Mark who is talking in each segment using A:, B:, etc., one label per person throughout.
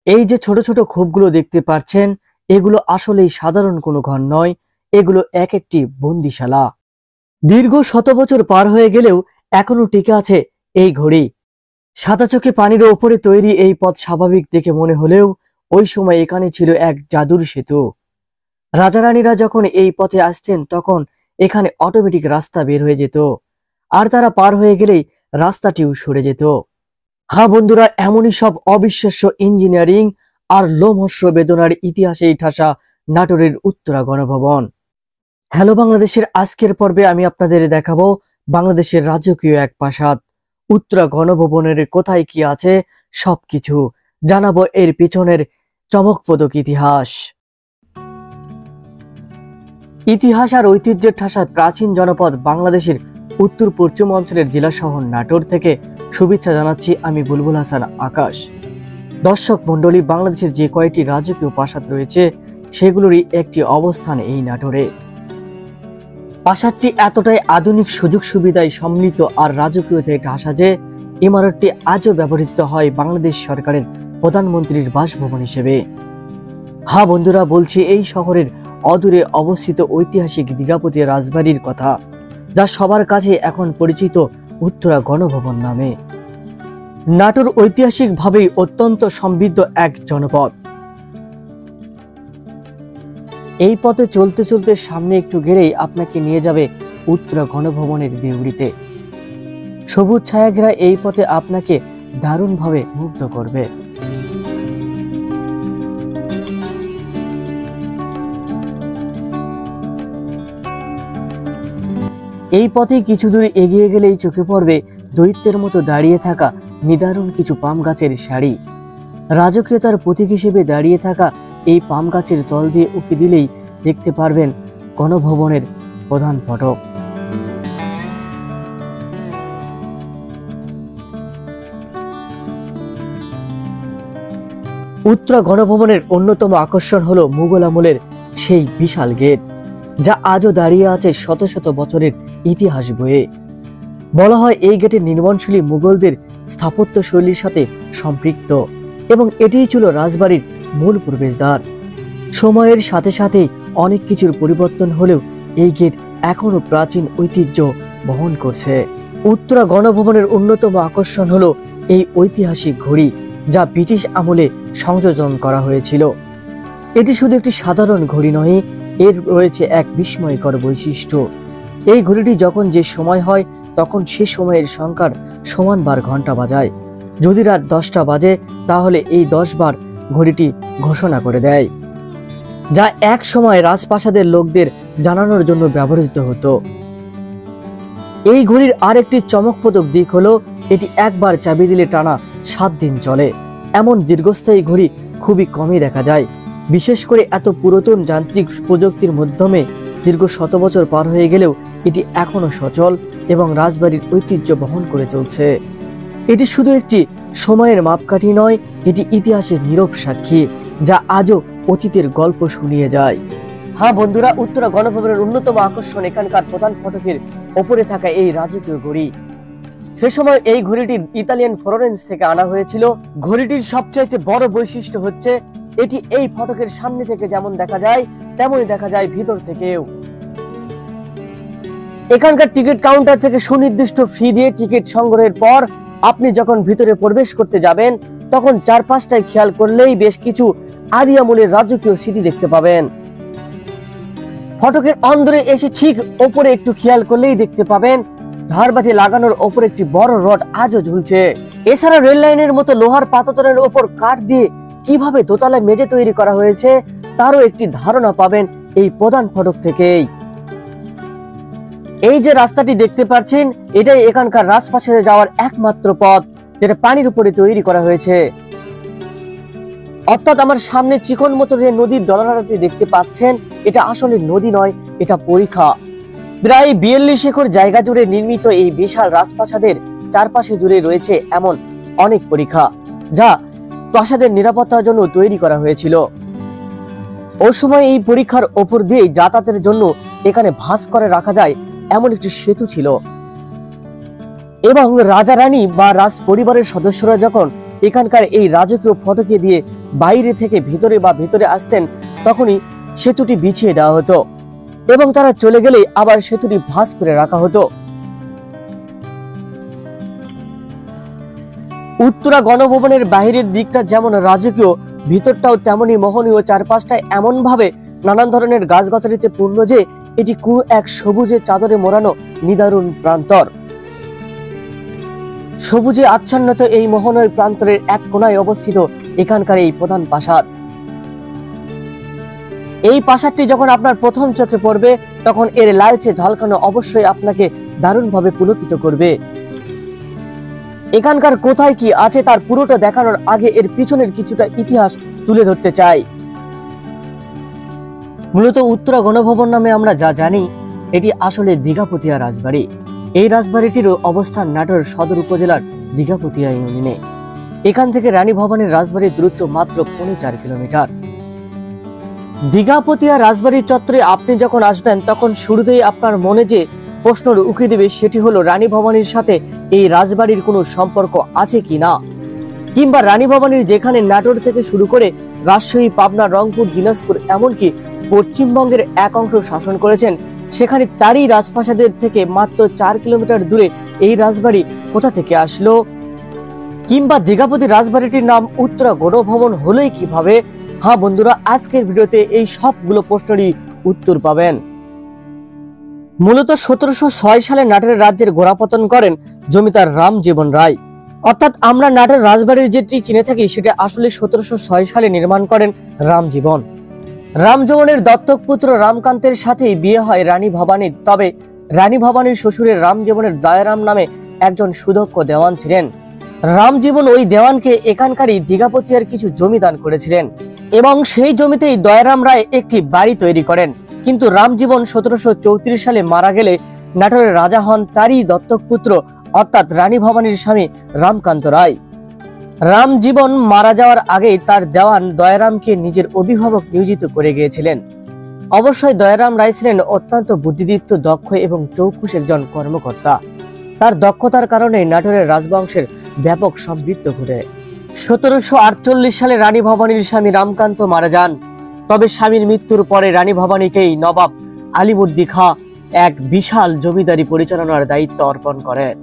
A: এই যে ছোট ছোট খোপগুলো দেখতে পাচ্ছেন, এগুলো আসলেই সাধারণ কোনো ঘর নয়, এগুলো এক একটি বন্দিশালা। দীর্ঘ শত বছর পার হয়ে গেলেও এখনো টিকে আছে এই ঘড়ি। সাদা চোখে পানির ওপরে তৈরি এই পথ স্বাভাবিক দেখে মনে হলেও ওই সময় এখানে ছিল এক জাদুর সেতু। রাজারানীরা যখন এই পথে আসতেন তখন এখানে অটোমেটিক রাস্তা বের হয়ে যেত, আর তারা পার হয়ে গেলেই রাস্তাটিও সরে যেত। হ্যাঁ বন্ধুরা, এমনই সব অবিশ্বাস্য ইঞ্জিনিয়ারিং আর লোমহর্ষ বেদনার ইতিহাসেই ঠাসা নাটোরের উত্তরা গণভবন। হ্যালো বাংলাদেশের আজকের পর্বে আমি আপনাদের দেখাবো বাংলাদেশের রাজকীয় এক প্রাসাদ উত্তরা গণভবনের কোথায় কি আছে সবকিছু জানাবো, এর পিছনের চমকপ্রদ ইতিহাস। ইতিহাস আর ঐতিহ্যের ঠাসা প্রাচীন জনপদ বাংলাদেশের উত্তর পশ্চিম অঞ্চলের জেলা শহর নাটোর থেকে শুভেচ্ছা জানাচ্ছি আমি বুলবুল হাসান আকাশ। দর্শক মন্ডলী, বাংলাদেশের যে কয়েকটি রাজকীয় প্রাসাদ রয়েছে সেগুলোরই একটি অবস্থান এই নাটোরে। প্রাসাদটি এতটাই আধুনিক সুযোগ সুবিধায় সম্মিলিত আর রাজকীয়তায় ঠাসা যে ইমারতটি আজও ব্যবহৃত হয় বাংলাদেশ সরকারের প্রধানমন্ত্রীর বাসভবন হিসেবে। হ্যাঁ বন্ধুরা, বলছি এই শহরের অদূরে অবস্থিত ঐতিহাসিক দিঘাপতি রাজবাড়ির কথা, যা সবার কাছে এখন পরিচিত উত্তরা গণভবন নামে। নাটোর ঐতিহাসিকভাবেই অত্যন্ত সমৃদ্ধ এক জনপদ। এই পথে চলতে চলতে সামনে একটু গেলেই আপনাকে নিয়ে যাবে উত্তরা গণভবনের দেউড়িতে। সবুজ ছায়াঘেরা এই পথে আপনাকে দারুণভাবে মুগ্ধ করবে। এই পথে কিছু দূর এগিয়ে গেলেই চোখে পড়বে দৈত্যের মতো দাঁড়িয়ে থাকা নিদারুণ কিছু পাম গাছের সারি। রাজকীয়তার প্রতীক হিসেবে দাঁড়িয়ে থাকা এই পাম গাছের তল দিয়ে উঁকি দিলেই দেখতে পারবেন গণভবনের প্রধান ফটক। উত্তরা গণভবনের অন্যতম আকর্ষণ হলো মুঘল আমলের সেই বিশাল গেট, যা আজও দাঁড়িয়ে আছে শত শত বছরের ইতিহাস বয়ে। বলা হয় এই গেটের নির্মাণশৈলী মুঘলদের স্থাপত্য শৈলীর সাথে সম্পৃক্ত এবং এটিই ছিল রাজবাড়ির মূল প্রবেশদ্বার। সময়ের সাথে সাথে অনেক কিছুর পরিবর্তন হলেও এই গেট এখনো প্রাচীন ঐতিহ্য বহন করছে। উত্তরা গণভবনের অন্যতম আকর্ষণ হলো এই ঐতিহাসিক ঘড়ি, যা ব্রিটিশ আমলে সংযোজন করা হয়েছিল। এটি শুধু একটি সাধারণ ঘড়ি নয়, এর রয়েছে এক বিস্ময়কর বৈশিষ্ট্য। এই ঘড়িটি যখন যে সময় হয় তখন সে সময়ের সংখ্যার সমান বার ঘন্টা বাজায়। যদি রাত 10টা বাজে তাহলে এই 10 বার ঘড়িটি ঘোষণা করে দেয়, যা এক সময় রাজপ্রাসাদের লোকদের জানানোর জন্য ব্যবহৃত হতো। এই ঘড়ির আরেকটি চমকপ্রদ দিক হলো এটি একবার চাবি দিলে টানা 7 দিন চলে। এমন দীর্ঘস্থায়ী ঘড়ি খুবই কমই দেখা যায়, বিশেষ করে এত পুরাতন যান্ত্রিক প্রযুক্তির মাধ্যমে দীর্ঘ শত বছর পার হয়ে গেলেও এটি এখনো সচল এবং রাজবাড়ির ঐতিহ্য বহন করে চলছে। এটি শুধু একটি সময়ের মাপকাঠি নয়, এটি ইতিহাসের নীরব সাক্ষী, যা আজও অতীতের গল্প শুনিয়ে যায়। হ্যাঁ বন্ধুরা, উত্তরা গণভবনের অন্যতম আকর্ষণ এখানকার প্রধান ফটকের ওপরে থাকা এই রাজকীয় ঘড়ি। সে সময় এই ঘড়িটি ইতালিয়ান ফ্লোরেন্স থেকে আনা হয়েছিল। ঘড়িটির সবচাইতে বড় বৈশিষ্ট্য হচ্ছে এটি এই ফটকের সামনে থেকে যেমন দেখা যায় তেমনই দেখা যায় ভিতর থেকেও। এখানকার টিকিট কাউন্টার থেকে সুনির্দিষ্ট ফি দিয়ে টিকিট সংগ্রহের পর আপনি যখন ভিতরে প্রবেশ করতে যাবেন তখন চারপাশটায় খেয়াল করলেই বেশ কিছু আদি আমলের রাজকীয় স্মৃতি দেখতে পাবেন। ফটকের অন্দরে এসে ঠিক ওপরে একটু খেয়াল করলেই দেখতে পাবেন ধারবাতি লাগানোর ওপর একটি বড় রড আজও ঝুলছে। এছাড়া রেল লাইনের মতো লোহার পাতাতনের ওপর কাঠ দিয়ে কিভাবে দোতলায় মেঝে তৈরি করা হয়েছে তারও একটি ধারণা পাবেন এই প্রধান ফটক থেকেই। এই যে রাস্তাটি দেখতে পাচ্ছেন এটাই এখানকার রাজপ্রাসাদে যাওয়ার একমাত্র পথ, যেটা পানির উপরে তৈরি করা হয়েছে। অর্থাৎ আমার সামনে চিকন মতো যে নদীর জলধারাটি দেখতে পাচ্ছেন এটা আসলে নদী নয়, এটা পরিখা। প্রায় 42 একর জায়গা জুড়ে নির্মিত এই বিশাল রাজপ্রাসাদের চারপাশে জুড়ে রয়েছে এমন অনেক পরিখা, যা প্রাসাদের নিরাপত্তার জন্য তৈরি করা হয়েছিল। ওই সময় এই পরীক্ষার ওপর দিয়ে যাতায়াতের জন্য এখানে ভাঁজ করে রাখা যায় এমন একটি সেতু ছিল এবং রাজা রানী বা রাজ পরিবারের সদস্যরা যখন এখানকার এই রাজকীয় ফটকে দিয়ে বাইরে থেকে ভিতরে বা ভিতরে আসতেন, তখনই সেতুটি বিছিয়ে দেওয়া হতো এবং তারা চলে গেলেই আবার সেতুটি ভাঁজ করে রাখা হতো। উত্তরা গণভবনের বাহিরের দিকটা যেমন রাজকীয়, ভিতরটাও তেমনই মোহনীয়। চারপাশটায় এমন ভাবে নানান ধরনের গাছগাছালিতে পূর্ণ যে এটি কোনো এক সবুজে চাদরে মোড়ানো নিদারুণ প্রান্তর। সবুজে আচ্ছন্নত এই মোহনয় প্রান্তরের এক কোণায় অবস্থিত এখানকার এই প্রধান প্রাসাদ। এই প্রাসাদটি যখন আপনার প্রথম চোখে পড়বে, তখন এর লালচে ঝলকানো অবশ্যই আপনাকে দারুণভাবে পুলকিত করবে। এখানকার কোথায় কি আছে তার পুরোটা দেখানোর আগে এর পিছনের কিছুটা ইতিহাস তুলে ধরতে চাই। মূলত উত্তরা গণভবন নামে আমরা যা জানি, এটি আসলে দীঘাপতিয়া রাজবাড়ি। এই রাজবাড়িটির অবস্থান নাটোর সদর উপজেলার দীঘাপতিয়া ইউনিয়নে। এখান থেকে রানী ভবানীর রাজবাড়ির দূরত্ব মাত্র 4.5 কিলোমিটার। দীঘাপতিয়া রাজবাড়ির চত্বরে আপনি যখন আসবেন, তখন শুরুতেই আপনার মনে যে প্রশ্ন উকি দেবে সেটি হলো রানী ভবানীর সাথে এই রাজবাড়ির কোনো সম্পর্ক আছে কিনা, কিংবা রানী ভবানীর যেখানে নাটোর থেকে শুরু করে রাজশাহী, পাবনা, রংপুর, দিনাজপুর এমনকি পশ্চিমবঙ্গের এক অংশ শাসন করেছেন, সেখানে তারই রাজপ্রাসাদের থেকে মাত্র 4 কিলোমিটার দূরে এই রাজবাড়ি কোথা থেকে আসলো, কিংবা দীঘাপতি রাজবাড়িটির নাম উত্তরা গণভবন হলোই কিভাবে। হ্যাঁ বন্ধুরা, আজকের ভিডিওতে এই সবগুলো প্রশ্নেরই উত্তর পাবেন। মূলত 1706 সালে নাটোরের রাজ্যের গোড়াপতন করেন জমিদার রামজীবন রায়। অর্থাৎ আমরা নাটোর রাজবাড়ির যেটি চিনে থাকি সেটা আসলে 1706 সালে নির্মাণ করেন রামজীবন। রামজীবনের দত্তক পুত্র রামকান্তের সাথেই বিয়ে হয় রানী ভবানীর। তবে রানী ভবানীর শ্বশুরের রামজীবনের দয়ারাম নামে একজন সুদক্ষ দেওয়ান ছিলেন। রামজীবন ওই দেওয়ানকে এখানকারই দীঘাপতিয়ার কিছু জমি দান করেছিলেন এবং সেই জমিতেই দয়ারাম রায় একটি বাড়ি তৈরি করেন। কিন্তু রামজীবন 1734 সালে মারা গেলে নাটোরের রাজা হন তারই দত্তক পুত্র অর্থাৎ রানী ভবানীর স্বামী রামকান্ত রায়। রামজীবন মারা যাওয়ার আগেই তার দেওয়ান দয়ারামকে নিজের অভিভাবক নিয়োজিত করে গিয়েছিলেন। অবশ্যই দয়ারাম রায় ছিলেন অত্যন্ত বুদ্ধিদীপ্ত, দক্ষ এবং চৌকুশ একজন কর্মকর্তা। তার দক্ষতার কারণে নাটোরের রাজবংশের ব্যাপক সমৃদ্ধি ঘটে। 1748 সালে রানী ভবানীর স্বামী রামকান্ত মারা যান। তবে স্বামীর মৃত্যুর পরে রানী ভবানীকেই নবাব আলিমুদ্দি খাঁ এক বিশাল জমিদারি পরিচালনার দায়িত্ব অর্পণ করেন।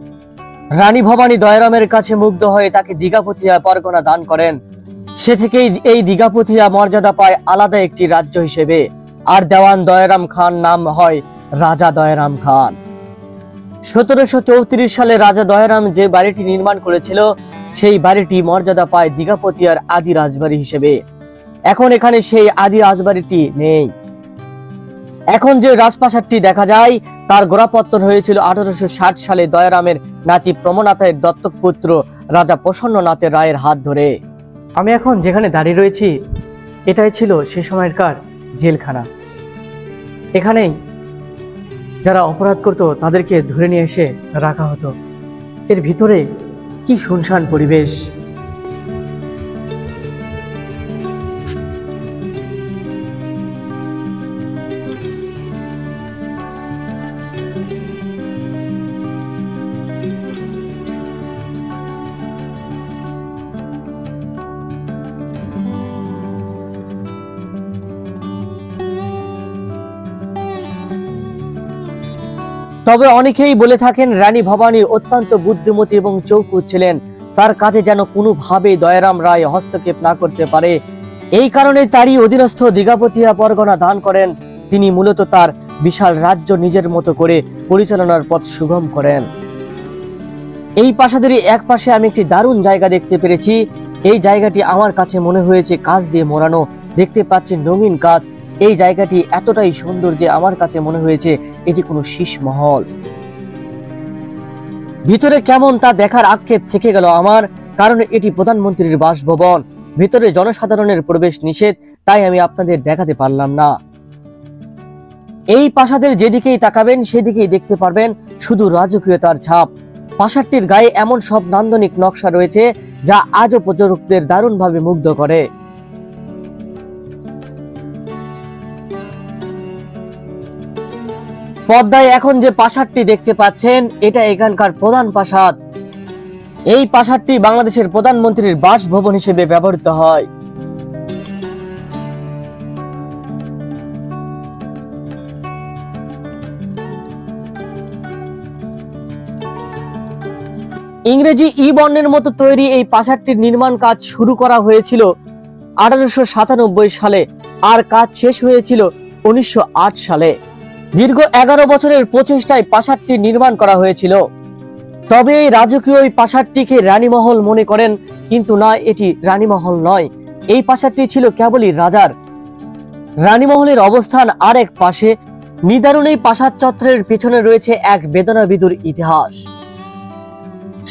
A: রানী ভবানী দয়ারামের কাছে মুগ্ধ হয়ে তাকে দীঘাপতিয়া পরগনা দান করেন। সে থেকেই এই দীঘাপতিয়া মর্যাদা পায় আলাদা একটি রাজ্য হিসেবে, আর দেওয়ান দয়ারাম খান নাম হয় রাজা দয়ারাম খান। 1734 সালে রাজা দয়ারাম যে বাড়িটি নির্মাণ করেছিল, সেই বাড়িটি মর্যাদা পায় দীঘাপতিয়ার আদি রাজবাড়ি হিসেবে। এখন এখানে সেই আদি রাজবাড়িটি নেই। এখন যে রাজপ্রাসাদটি দেখা যায় তার গোড়াপত্তন হয়েছিল 1860 সালে দয়ারামের নাতি প্রমনাথের দত্তক পুত্র রাজা প্রসন্ননাথের রায়ের হাত ধরে। আমি এখন যেখানে দাঁড়িয়ে রয়েছি, এটাই ছিল সে সময়কার জেলখানা। এখানেই যারা অপরাধ করত তাদেরকে ধরে নিয়ে এসে রাখা হতো। এর ভিতরে কি শুনশান পরিবেশ। তবে অনেকেই বলে থাকেন রানী ভবানী অত্যন্ত বুদ্ধিমতী এবং চৌকুস ছিলেন। তার কাজে যেন কোনোভাবেই দয়ারাম রায় হস্তক্ষেপ না করতে পারে। এই কারণে তারই অধীনস্থ দীঘাপতিয়া পরগনা দান করেন। তিনি মূলত তার বিশাল রাজ্য নিজের মতো করে পরিচালনার পথ সুগম করেন। এই প্রাসাদেরই এক পাশে আমি একটি দারুণ জায়গা দেখতে পেরেছি। এই জায়গাটি আমার কাছে মনে হয়েছে কাঁচ দিয়ে মোড়ানো। দেখতে পাচ্ছেন রঙিন কাঁচ। এই জায়গাটি এতটাই সুন্দর যে আমার কাছে মনে হয়েছে এটি কোনো শীষমহল। ভিতরে কেমন তা দেখার আক্ষেপ থেকে গেল আমার, কারণ এটি প্রধানমন্ত্রীর বাসভবন। ভিতরে জনসাধারণের প্রবেশ নিষেধ, তাই আমি আপনাদের দেখাতে পারলাম না। এই প্রাসাদের যেদিকেই তাকাবেন সেদিকেই দেখতে পারবেন শুধু রাজকীয়তার ছাপ। প্রাসাদটির গায়ে এমন সব নান্দনিক নকশা রয়েছে যা আজও পর্যটকদের দারুণভাবে মুগ্ধ করে। পদ্মায় এখন যে প্রাসাদটি দেখতে পাচ্ছেন, এটা এখানকার প্রধান প্রাসাদ। এই প্রাসাদটি বাংলাদেশের প্রধানমন্ত্রীর বাসভবন হিসেবে ব্যবহৃত হয়। ইংরেজি ই বর্ণের মতো তৈরি এই প্রাসাদটির নির্মাণ কাজ শুরু করা হয়েছিল 1897 সালে আর কাজ শেষ হয়েছিল 1908 সালে। দীর্ঘ 11 বছরের প্রচেষ্টায় প্রাসাদটি নির্মাণ করা হয়েছিল। তবে এই রাজকীয় এই প্রাসাদটিকে রানীমহল মনে করেন, কিন্তু না, এটি রানীমহল নয়। এই প্রাসাদটি ছিল কেবলই রাজার। রানীমহলের অবস্থান আর এক পাশে। নিদারুণ এই প্রাসাদ চত্বরের পিছনে রয়েছে এক বেদনাবিধুর ইতিহাস।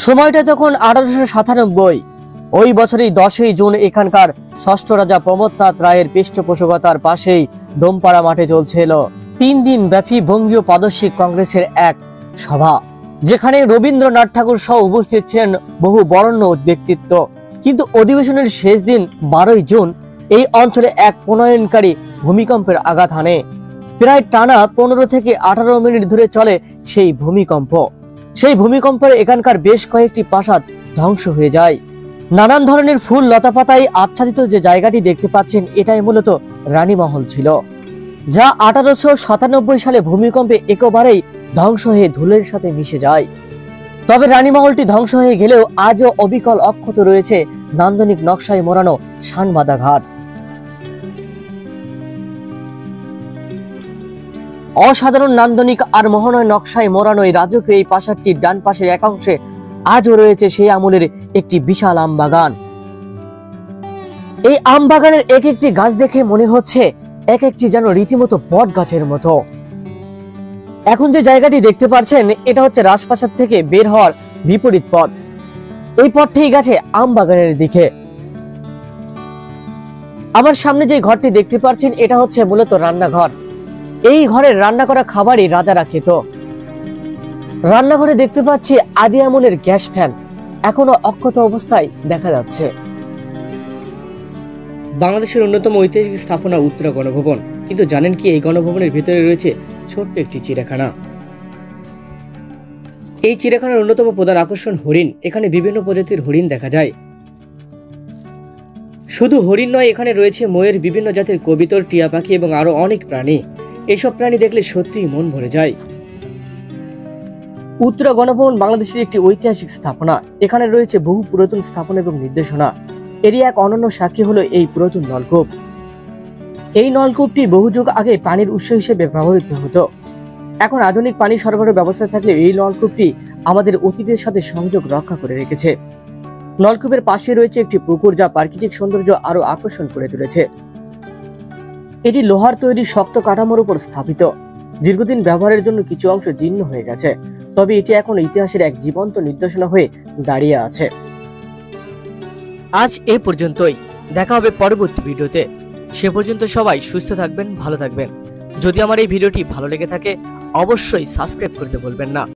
A: সময়টা তখন 1897। ওই বছরই 10ই জুন এখানকার ষষ্ঠ রাজা প্রমথনাথ রায়ের পৃষ্ঠপোষকতার পাশেই ডোমপাড়া মাঠে চলছিল 3 দিন ব্যাপী বঙ্গীয় প্রাদেশিক কংগ্রেসের এক সভা, যেখানে রবীন্দ্রনাথ ঠাকুর সহ উপস্থিত ছিলেন বহু বরেণ্য ব্যক্তিত্ব। কিন্তু অধিবেশনের শেষ দিন 12ই জুন এই অঞ্চলে এক প্রণয়নকারী ভূমিকম্পের আঘাত হানে। প্রায় টানা 15 থেকে 18 মিনিট ধরে চলে সেই ভূমিকম্প। সেই ভূমিকম্পে এখানকার বেশ কয়েকটি প্রাসাদ ধ্বংস হয়ে যায়। নানান ধরনের ফুল লতাপাতায় আচ্ছাদিত যে জায়গাটি দেখতে পাচ্ছেন, এটাই মূলত রানীমহল ছিল, যা 1897 সালে ভূমিকম্পে একেবারেই ধ্বংস হয়ে ধুলোর সাথে মিশে যায়। তবে রানীমহলটি ধ্বংস হয়ে গেলেও আজও অবিকল অক্ষত রয়েছে নান্দনিক নকশায় মোড়ানো শানবাঁধা ঘাট। অসাধারণ নান্দনিক আর মোহনয় নকশায় মোড়ানো এই রাজকীয় এই প্রাসাদটির ডান পাশের একাংশে আজও রয়েছে সেই আমলের একটি বিশাল আম বাগান। এই আম বাগানের এক একটি গাছ দেখে মনে হচ্ছে এক একটি যেন রীতিমতো বট গাছের মতো। এখন যে জায়গাটি দেখতে পাচ্ছেন, এটা হচ্ছে রাজপ্রাসাদ থেকে বের হওয়ার বিপরীত পথ। এই পথটি গেছে আম বাগানের দিকে। আমার সামনে যে ঘরটি দেখতে পাচ্ছেন, এটা হচ্ছে মূলত রান্নাঘর। এই ঘরের রান্না করা খাবারই রাজারা খেত। রান্নাঘরে দেখতে পাচ্ছি আদি আমলের গ্যাস ফ্যান এখনো অক্ষত অবস্থায় দেখা যাচ্ছে। বাংলাদেশের অন্যতম ঐতিহাসিক স্থাপনা উত্তরা গণভবন, কিন্তু জানেন কি এই গণভবনের ভিতরে রয়েছে ছোট্ট একটি চিড়িয়াখানা। এই চিড়িয়াখানার অন্যতম প্রধান আকর্ষণ হরিণ। এখানে বিভিন্ন প্রজাতির হরিণ দেখা যায়। শুধু হরিণ নয়, এখানে রয়েছে ময়ূর, বিভিন্ন জাতের কবিতর, টিয়া পাখি এবং আরো অনেক প্রাণী। এসব প্রাণী দেখলে সত্যিই মন ভরে যায়। উত্তরা গণভবন বাংলাদেশের একটি ঐতিহাসিক স্থাপনা। এখানে রয়েছে বহু পুরাতন স্থাপনা এবং নির্দেশনা। এরই এক অনন্য সাক্ষী হলো এই পুরাতন নলকূপ। এই নলকূপটি বহু যুগ আগে পানির উৎস হিসেবে ব্যবহৃত হতো। এখন আধুনিক পানি সরবরাহ ব্যবস্থা থাকলেও এই নলকূপটি আমাদের অতীতের সাথে সংযোগ রক্ষা করে রেখেছে। নলকূপের পাশে রয়েছে একটি পুকুর, যা প্রাকৃতিক সৌন্দর্য আরো আকর্ষণ করে তুলেছে। এটি লোহার তৈরি শক্ত কাঠামোর উপর স্থাপিত। দীর্ঘদিন ব্যবহারের জন্য কিছু অংশ জীর্ণ হয়ে গেছে, তবে এটি এখন ইতিহাসের এক জীবন্ত নিদর্শন হয়ে দাঁড়িয়ে আছে। আজ এ পর্যন্তই, দেখা হবে পরবর্তী ভিডিওতে। সে পর্যন্ত সবাই সুস্থ থাকবেন, ভালো থাকবেন। যদি আমার এই ভিডিওটি ভালো লেগে থাকে, অবশ্যই সাবস্ক্রাইব করতে ভুলবেন না।